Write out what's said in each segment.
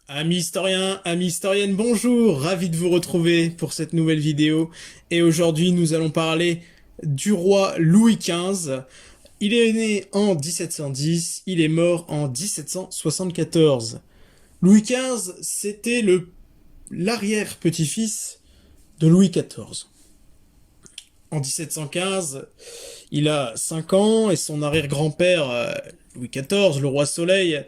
Amis historiens, amis historiennes, bonjour, ravi de vous retrouver pour cette nouvelle vidéo. Et aujourd'hui, nous allons parler du roi Louis XV. Il est né en 1710, il est mort en 1774. Louis XV, c'était l'arrière-petit-fils de Louis XIV. En 1715, il a 5 ans et son arrière-grand-père, Louis XIV, le roi Soleil,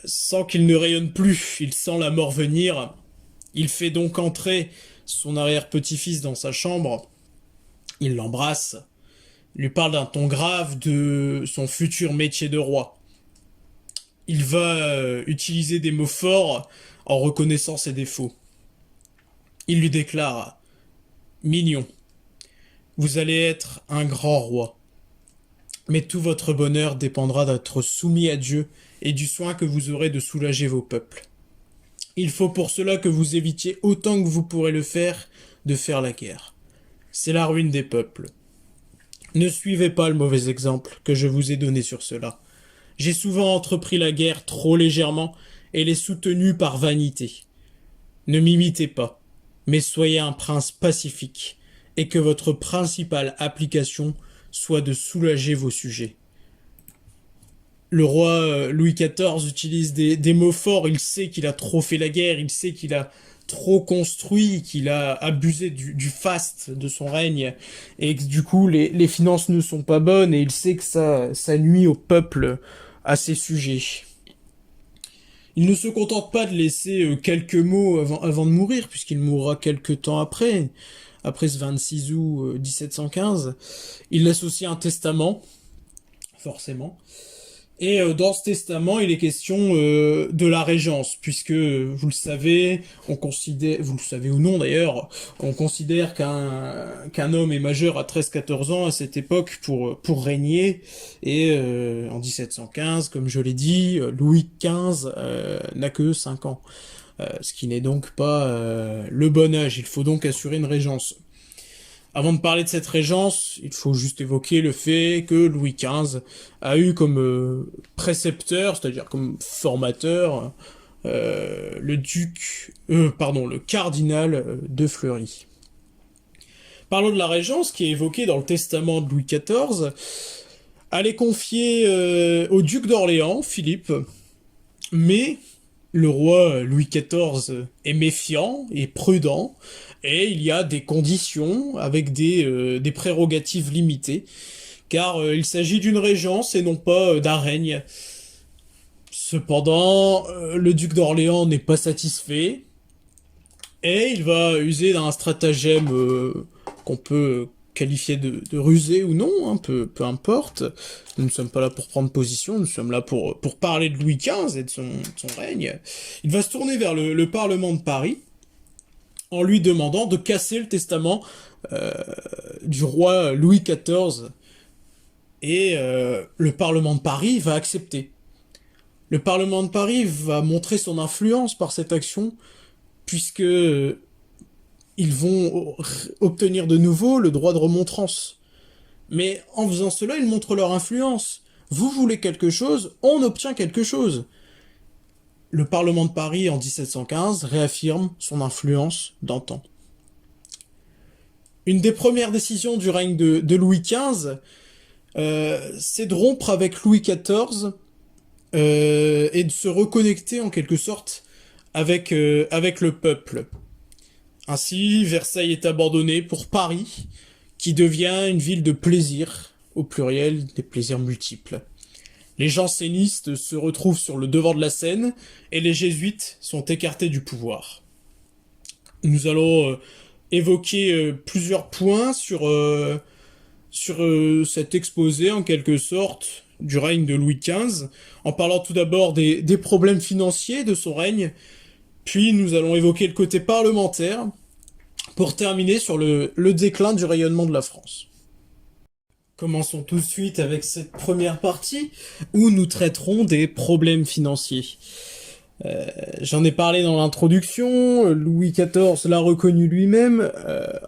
sent qu'il ne rayonne plus, il sent la mort venir. Il fait donc entrer son arrière-petit-fils dans sa chambre, il l'embrasse, lui parle d'un ton grave de son futur métier de roi. Il va utiliser des mots forts en reconnaissant ses défauts. Il lui déclare: Mignon, vous allez être un grand roi, mais tout votre bonheur dépendra d'être soumis à Dieu et du soin que vous aurez de soulager vos peuples. Il faut pour cela que vous évitiez autant que vous pourrez le faire de faire la guerre. C'est la ruine des peuples. Ne suivez pas le mauvais exemple que je vous ai donné sur cela. J'ai souvent entrepris la guerre trop légèrement et l'ai soutenue par vanité. Ne m'imitez pas, mais soyez un prince pacifique, et que votre principale application soit de soulager vos sujets. Le roi Louis XIV utilise des mots forts, il sait qu'il a trop fait la guerre, il sait qu'il a trop construit, qu'il a abusé du faste de son règne, et que du coup les finances ne sont pas bonnes, et il sait que ça nuit au peuple à ses sujets. Il ne se contente pas de laisser quelques mots avant de mourir, puisqu'il mourra quelques temps après ce 26 août 1715. Il laisse aussi un testament, forcément. Et dans ce testament, il est question de la régence, puisque vous le savez, on considère, vous le savez ou non d'ailleurs, on considère qu'un homme est majeur à 13-14 ans à cette époque pour régner. Et en 1715, comme je l'ai dit, Louis XV n'a que 5 ans, ce qui n'est donc pas le bon âge. Il faut donc assurer une régence. Avant de parler de cette régence, il faut juste évoquer le fait que Louis XV a eu comme précepteur, c'est-à-dire comme formateur, le cardinal de Fleury. Parlons de la régence qui est évoquée dans le testament de Louis XIV. Elle est confiée au duc d'Orléans, Philippe, mais le roi Louis XIV est méfiant et prudent, et il y a des conditions avec des prérogatives limitées, car il s'agit d'une régence et non pas d'un règne. Cependant, le duc d'Orléans n'est pas satisfait, et il va user d'un stratagème qu'on peut qualifier de rusé ou non, hein, peu importe. Nous ne sommes pas là pour prendre position, nous sommes là pour parler de Louis XV et de son règne. Il va se tourner vers le Parlement de Paris en lui demandant de casser le testament euh, du roi Louis XIV. Et le Parlement de Paris va accepter. Le Parlement de Paris va montrer son influence par cette action, puisque ils vont obtenir de nouveau le droit de remontrance. Mais en faisant cela, ils montrent leur influence. Vous voulez quelque chose, on obtient quelque chose. Le Parlement de Paris en 1715 réaffirme son influence d'antan. Une des premières décisions du règne de Louis XV, c'est de rompre avec Louis XIV et de se reconnecter en quelque sorte avec le peuple. Ainsi, Versailles est abandonné pour Paris, qui devient une ville de plaisir, au pluriel des plaisirs multiples. Les jansénistes se retrouvent sur le devant de la scène et les jésuites sont écartés du pouvoir. Nous allons évoquer plusieurs points sur cet exposé en quelque sorte du règne de Louis XV, en parlant tout d'abord des problèmes financiers de son règne, puis nous allons évoquer le côté parlementaire, pour terminer sur le déclin du rayonnement de la France. Commençons tout de suite avec cette première partie où nous traiterons des problèmes financiers. J'en ai parlé dans l'introduction, Louis XIV l'a reconnu lui-même,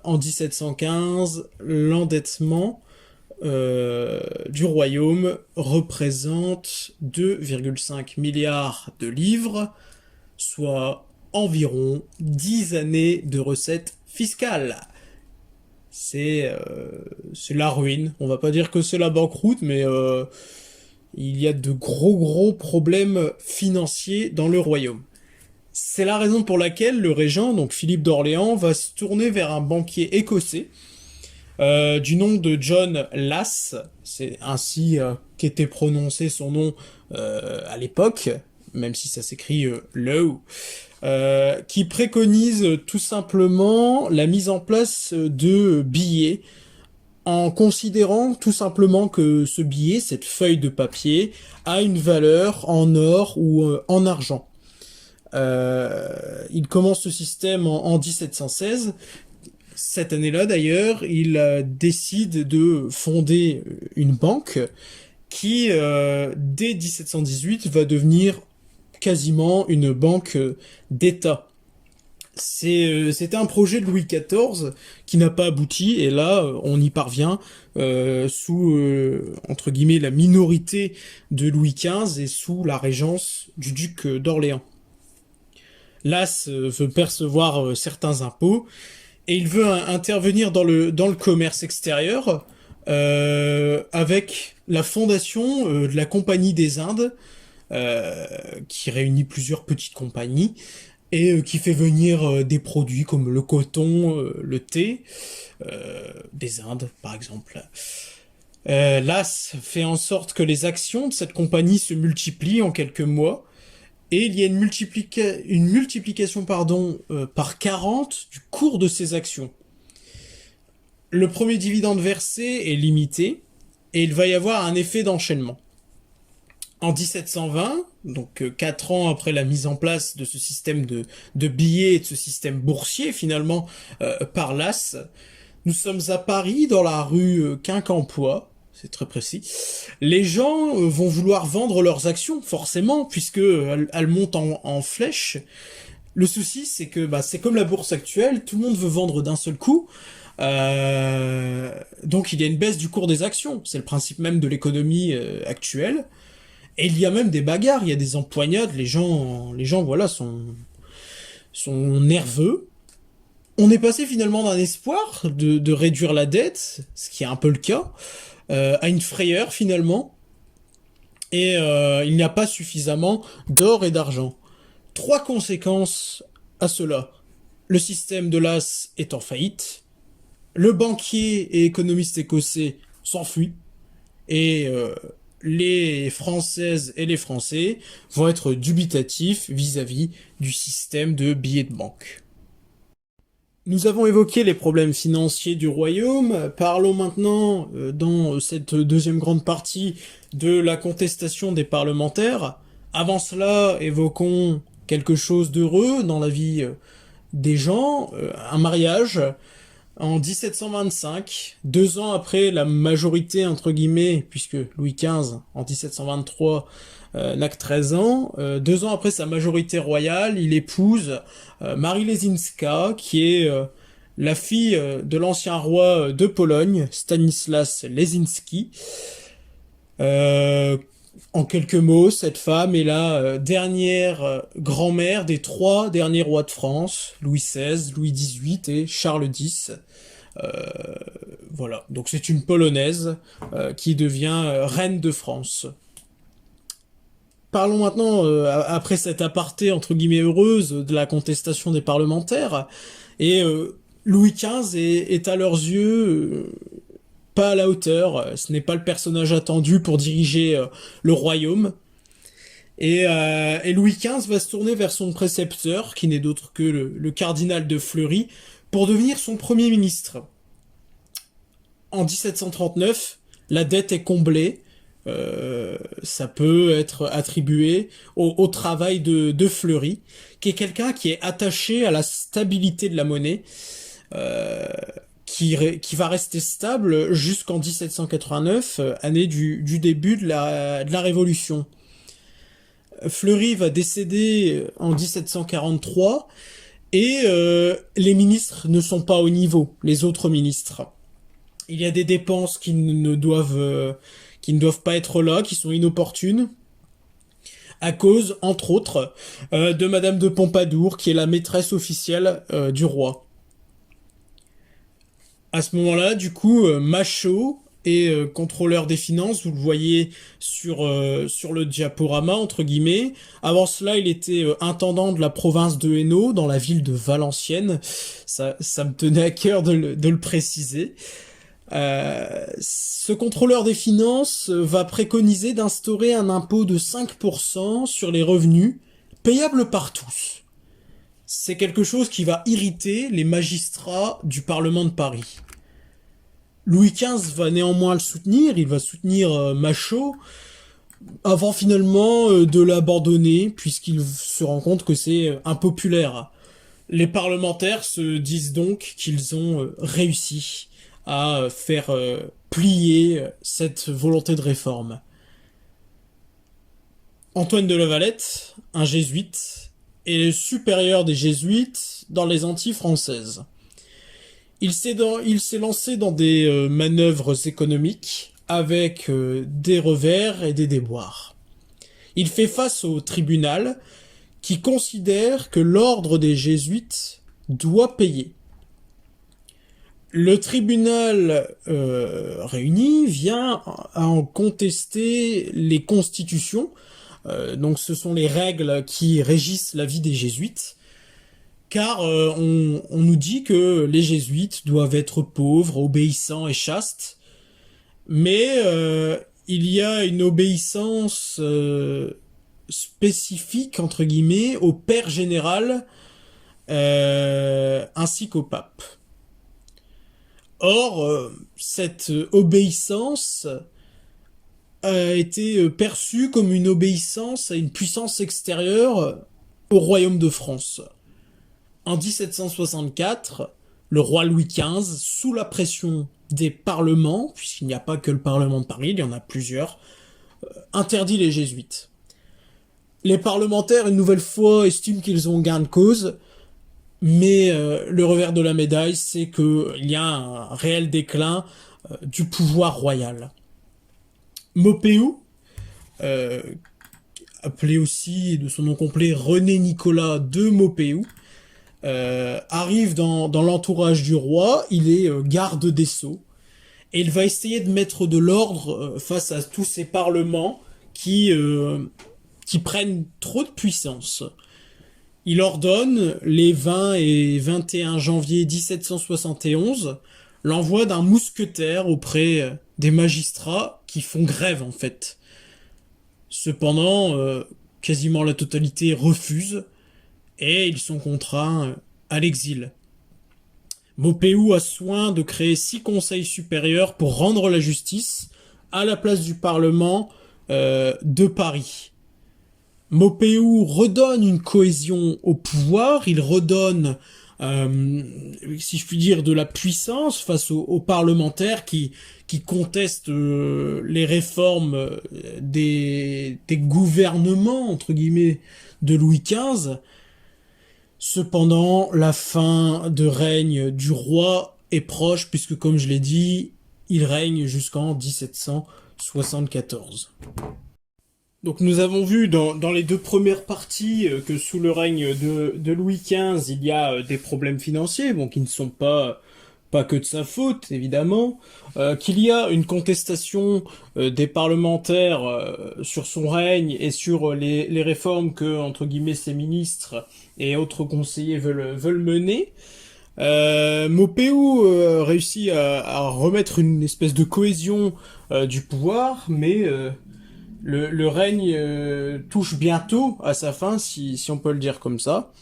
en 1715, l'endettement du royaume représente 2,5 milliards de livres, soit environ 10 années de recettes fiscales. C'est c'est la ruine. On va pas dire que c'est la banqueroute, mais il y a de gros problèmes financiers dans le royaume. C'est la raison pour laquelle le régent, donc Philippe d'Orléans, va se tourner vers un banquier écossais du nom de John Lass, c'est ainsi qu'était prononcé son nom à l'époque, même si ça s'écrit Low, qui préconise tout simplement la mise en place de billets en considérant tout simplement que ce billet, cette feuille de papier, a une valeur en or ou en argent. Il commence ce système en 1716. Cette année-là, d'ailleurs, il décide de fonder une banque qui, dès 1718, va devenir quasiment une banque d'État. C'était un projet de Louis XIV qui n'a pas abouti, et là, on y parvient sous, entre guillemets, la minorité de Louis XV et sous la régence du duc d'Orléans. L'As veut percevoir certains impôts, et il veut intervenir dans le commerce extérieur avec la fondation de la Compagnie des Indes, qui réunit plusieurs petites compagnies, et qui fait venir des produits comme le coton, le thé, des Indes par exemple. L'As fait en sorte que les actions de cette compagnie se multiplient en quelques mois, et il y a une multiplication par 40 du cours de ces actions. Le premier dividende versé est limité, et il va y avoir un effet d'enchaînement. En 1720, donc 4 ans après la mise en place de ce système de billets et de ce système boursier finalement par l'As, nous sommes à Paris dans la rue Quincampoix, c'est très précis. Les gens vont vouloir vendre leurs actions, forcément, puisque elles montent en flèche. Le souci, c'est que c'est comme la bourse actuelle, tout le monde veut vendre d'un seul coup. Donc il y a une baisse du cours des actions. C'est le principe même de l'économie actuelle. Et il y a même des bagarres, il y a des empoignades, les gens voilà, sont nerveux. On est passé finalement d'un espoir de réduire la dette, ce qui est un peu le cas, à une frayeur finalement, et il n'y a pas suffisamment d'or et d'argent. Trois conséquences à cela. Le système de l'As est en faillite, le banquier et économiste écossais s'enfuit, et les Françaises et les Français vont être dubitatifs vis-à-vis du système de billets de banque. Nous avons évoqué les problèmes financiers du royaume, parlons maintenant, dans cette deuxième grande partie, de la contestation des parlementaires. Avant cela, évoquons quelque chose d'heureux dans la vie des gens, un mariage. En 1725, 2 ans après la majorité, entre guillemets, puisque Louis XV, en 1723, n'a que 13 ans, 2 ans après sa majorité royale, il épouse Marie Lesinska, qui est la fille de l'ancien roi de Pologne, Stanislas Lesinski. Euh, En quelques mots, cette femme est la dernière grand-mère des 3 derniers rois de France, Louis XVI, Louis XVIII et Charles X. Euh, voilà, donc c'est une Polonaise qui devient reine de France. Parlons maintenant, après cette aparté entre guillemets heureuse de la contestation des parlementaires, et Louis XV est à leurs yeux pas à la hauteur, ce n'est pas le personnage attendu pour diriger le royaume. Et Louis XV va se tourner vers son précepteur, qui n'est d'autre que le cardinal de Fleury, pour devenir son premier ministre. En 1739, la dette est comblée. Ça peut être attribué au travail de Fleury, qui est quelqu'un qui est attaché à la stabilité de la monnaie, euh, qui va rester stable jusqu'en 1789, année du début de la Révolution. Fleury va décéder en 1743, et les ministres ne sont pas au niveau, les autres ministres. Il y a des dépenses qui ne doivent pas être là, qui sont inopportunes. à cause, entre autres, de Madame de Pompadour, qui est la maîtresse officielle du roi. À ce moment-là, du coup, Machaut est contrôleur des finances, vous le voyez sur le diaporama, entre guillemets. Avant cela, il était intendant de la province de Hainaut, dans la ville de Valenciennes. Ça me tenait à cœur de le préciser. Ce contrôleur des finances va préconiser d'instaurer un impôt de 5% sur les revenus, payable par tous. C'est quelque chose qui va irriter les magistrats du Parlement de Paris. Louis XV va néanmoins le soutenir, il va soutenir Machaut, avant finalement de l'abandonner, puisqu'il se rend compte que c'est impopulaire. Les parlementaires se disent donc qu'ils ont réussi à faire plier cette volonté de réforme. Antoine de La Valette, un jésuite, est le supérieur des jésuites dans les Antilles françaises. Il s'est lancé dans des manœuvres économiques avec des revers et des déboires. Il fait face au tribunal qui considère que l'ordre des jésuites doit payer. Le tribunal réuni vient à en contester les constitutions, donc ce sont les règles qui régissent la vie des jésuites, car on nous dit que les jésuites doivent être pauvres, obéissants et chastes, mais il y a une obéissance spécifique, entre guillemets, au père général ainsi qu'au pape. Or, cette obéissance a été perçue comme une obéissance à une puissance extérieure au royaume de France. En 1764, le roi Louis XV, sous la pression des parlements, puisqu'il n'y a pas que le Parlement de Paris, il y en a plusieurs, interdit les jésuites. Les parlementaires, une nouvelle fois, estiment qu'ils ont gain de cause, mais le revers de la médaille, c'est qu'il y a un réel déclin du pouvoir royal. Maupeou, appelé aussi de son nom complet René-Nicolas de Maupeou, arrive dans l'entourage du roi, il est garde des sceaux, et il va essayer de mettre de l'ordre face à tous ces parlements qui prennent trop de puissance. Il ordonne, les 20 et 21 janvier 1771, l'envoi d'un mousquetaire auprès des magistrats qui font grève en fait. Cependant, quasiment la totalité refuse, et ils sont contraints à l'exil. Maupeou a soin de créer 6 conseils supérieurs pour rendre la justice à la place du Parlement de Paris. Maupeou redonne une cohésion au pouvoir, il redonne, si je puis dire, de la puissance face aux parlementaires qui contestent les réformes des gouvernements, entre guillemets, de Louis XV. Cependant, la fin de règne du roi est proche, puisque comme je l'ai dit, il règne jusqu'en 1774. Donc nous avons vu dans les 2 premières parties que sous le règne de Louis XV, il y a des problèmes financiers, bon, qui ne sont pas que de sa faute, évidemment, qu'il y a une contestation des parlementaires sur son règne et sur les réformes que, entre guillemets, ses ministres et autres conseillers veulent mener. Maupeou réussit à remettre une espèce de cohésion du pouvoir, mais le règne touche bientôt à sa fin, si on peut le dire comme ça.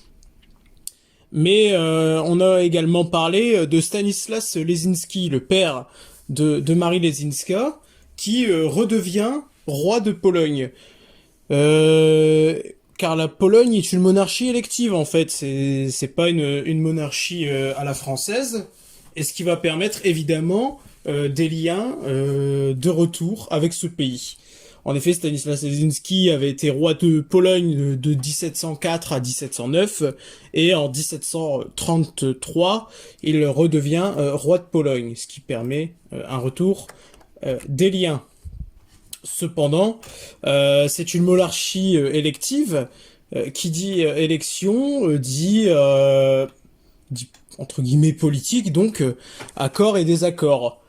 Mais on a également parlé de Stanislas Lesinski, le père de Marie Lesinska, qui redevient roi de Pologne. Car la Pologne est une monarchie élective en fait, c'est pas une monarchie à la française, et ce qui va permettre évidemment des liens de retour avec ce pays. En effet, Stanislas Lesinski avait été roi de Pologne de 1704 à 1709, et en 1733, il redevient roi de Pologne, ce qui permet un retour des liens. Cependant, c'est une monarchie élective. Qui dit élection dit entre guillemets politique, donc accord et désaccord.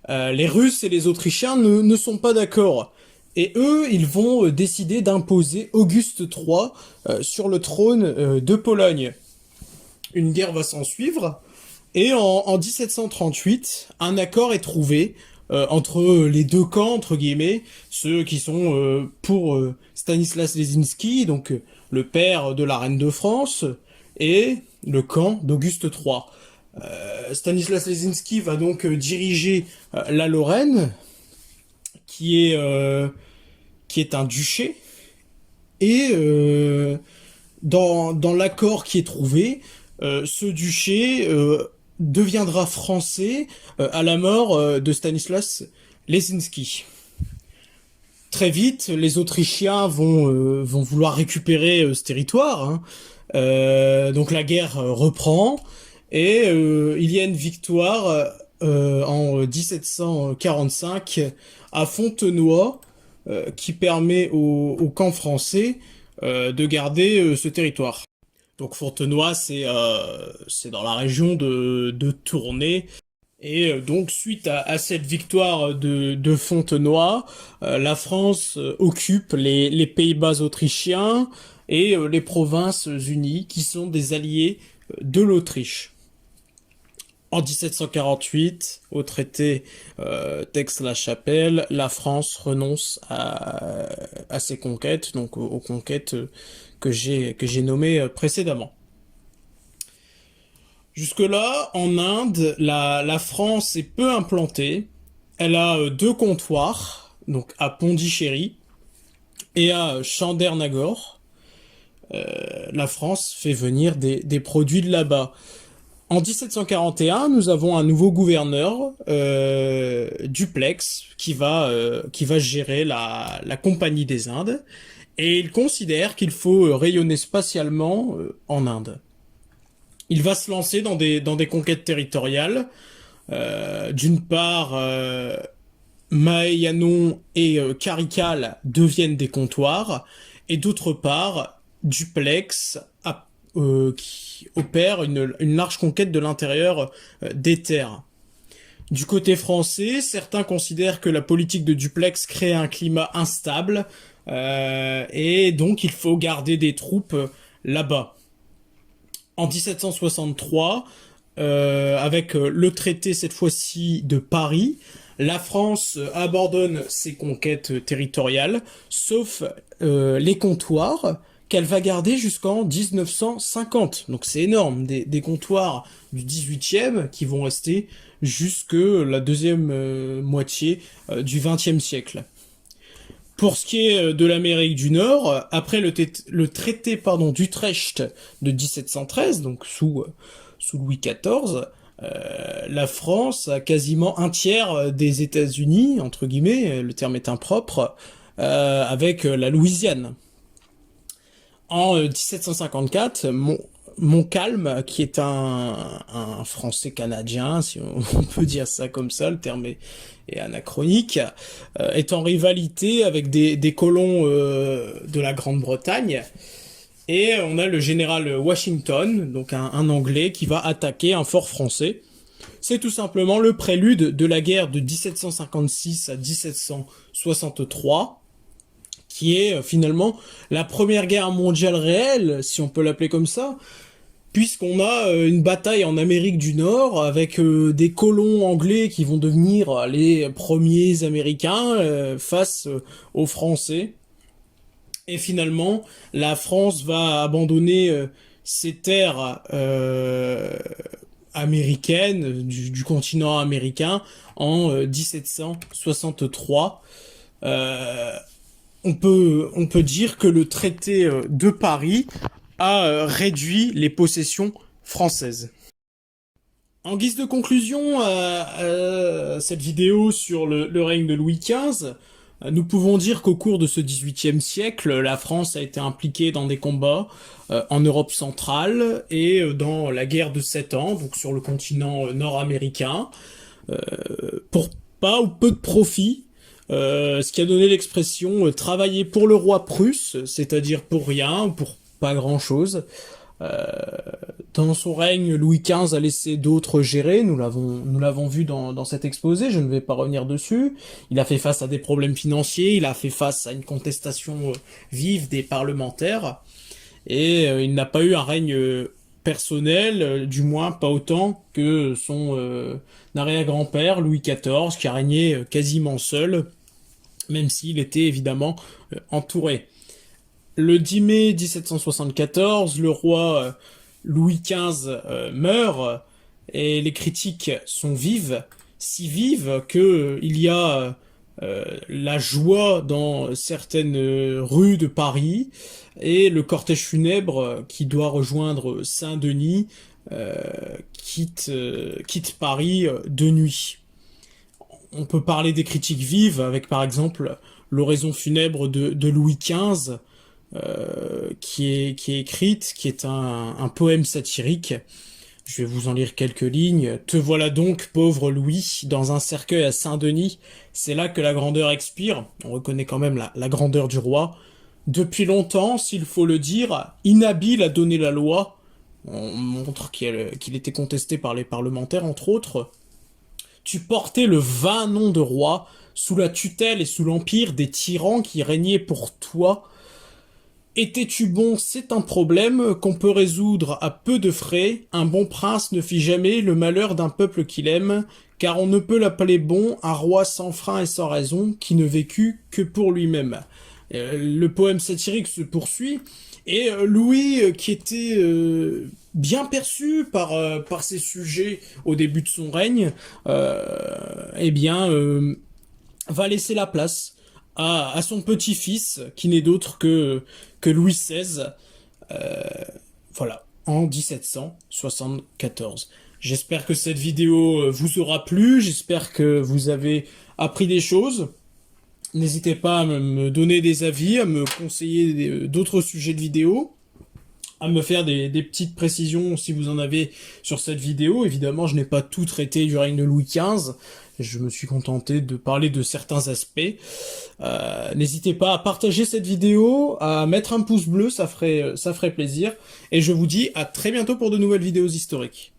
Les Russes et les Autrichiens ne sont pas d'accord. Et eux, ils vont décider d'imposer Auguste III sur le trône de Pologne. Une guerre va s'en suivre, et en 1738, un accord est trouvé entre les deux camps, entre guillemets, ceux qui sont pour Stanislas Lesinski, donc le père de la reine de France, et le camp d'Auguste III. Stanislas Lesinski va donc diriger la Lorraine, qui est, euh, qui est un duché, et dans l'accord qui est trouvé, ce duché deviendra français à la mort de Stanislas Lesinski. Très vite, les Autrichiens vont vouloir récupérer ce territoire, hein. Donc la guerre reprend, et il y a une victoire en 1745 à Fontenoy qui permet au camp français de garder ce territoire. Donc Fontenoy, c'est dans la région de Tournai. Et donc suite à cette victoire de Fontenoy, la France occupe les Pays-Bas autrichiens et les Provinces-Unies, qui sont des alliés de l'Autriche. En 1748, au traité d'Aix-la-Chapelle, la France renonce à ses conquêtes, donc aux conquêtes que j'ai nommées précédemment. Jusque-là, en Inde, la France est peu implantée. Elle a deux comptoirs, donc à Pondichéry et à Chandernagore. La France fait venir des produits de là-bas. En 1741, nous avons un nouveau gouverneur, Duplex, qui va gérer la Compagnie des Indes, et il considère qu'il faut rayonner spatialement en Inde. Il va se lancer dans des conquêtes territoriales. D'une part, Mahayana et Karikal deviennent des comptoirs, et d'autre part, Duplex qui opère une large conquête de l'intérieur des terres. Du côté français, certains considèrent que la politique de Duplex crée un climat instable, et donc il faut garder des troupes là-bas. En 1763, avec le traité cette fois-ci de Paris, la France abandonne ses conquêtes territoriales, sauf les comptoirs qu'elle va garder jusqu'en 1950. Donc c'est énorme, des comptoirs du 18e qui vont rester jusque la deuxième moitié du 20e siècle. Pour ce qui est de l'Amérique du Nord, après le traité d'Utrecht de 1713, donc sous Louis XIV, la France a quasiment un tiers des États-Unis, entre guillemets, le terme est impropre, avec la Louisiane. En 1754, Montcalm, qui est un Français canadien, si on peut dire ça comme ça, le terme est anachronique, est en rivalité avec des colons de la Grande-Bretagne. Et on a le général Washington, donc un Anglais, qui va attaquer un fort français. C'est tout simplement le prélude de la guerre de 1756 à 1763, qui est finalement la première guerre mondiale réelle, si on peut l'appeler comme ça, puisqu'on a une bataille en Amérique du Nord avec des colons anglais qui vont devenir les premiers Américains face aux Français. Et finalement, la France va abandonner ses terres américaines, du continent américain, en 1763. On peut dire que le traité de Paris a réduit les possessions françaises. En guise de conclusion à cette vidéo sur le règne de Louis XV, nous pouvons dire qu'au cours de ce XVIIIe siècle, la France a été impliquée dans des combats en Europe centrale et dans la guerre de 7 ans, donc sur le continent nord-américain, pour pas ou peu de profit. ce qui a donné l'expression travailler pour le roi prusse, c'est-à-dire pour rien ou pour pas grand-chose. Euh, dans son règne, Louis XV a laissé d'autres gérer, nous l'avons vu dans cet exposé, je ne vais pas revenir dessus. Il a fait face à des problèmes financiers, il a fait face à une contestation vive des parlementaires, et il n'a pas eu un règne personnel, du moins pas autant que son arrière-grand-père, Louis XIV, qui a régné quasiment seul, même s'il était évidemment entouré. Le 10 mai 1774, le roi Louis XV meurt et les critiques sont vives, si vives que il y a la joie dans certaines rues de Paris et le cortège funèbre qui doit rejoindre Saint-Denis quitte Paris de nuit. On peut parler des critiques vives avec par exemple l'oraison funèbre de Louis XV qui est écrite, qui est un poème satirique. Je vais vous en lire quelques lignes. Te voilà donc, pauvre Louis, dans un cercueil à Saint-Denis. C'est là que la grandeur expire. On reconnaît quand même la grandeur du roi. Depuis longtemps, s'il faut le dire, inhabile à donner la loi. On montre qu'il était contesté par les parlementaires, entre autres. Tu portais le vain nom de roi, sous la tutelle et sous l'empire des tyrans qui régnaient pour toi. Étais-tu bon, c'est un problème qu'on peut résoudre à peu de frais. Un bon prince ne fit jamais le malheur d'un peuple qu'il aime, car on ne peut l'appeler bon un roi sans frein et sans raison, qui ne vécut que pour lui-même. Le poème satirique se poursuit, et Louis, qui était bien perçu par ses sujets au début de son règne, eh bien, va laisser la place à son petit-fils, qui n'est d'autre que Louis XVI, voilà, en 1774. J'espère que cette vidéo vous aura plu, j'espère que vous avez appris des choses. N'hésitez pas à me donner des avis, à me conseiller d'autres sujets de vidéo, à me faire des petites précisions si vous en avez sur cette vidéo. Évidemment, je n'ai pas tout traité du règne de Louis XV, je me suis contenté de parler de certains aspects. N'hésitez pas à partager cette vidéo, à mettre un pouce bleu, ça ferait plaisir. Et je vous dis à très bientôt pour de nouvelles vidéos historiques.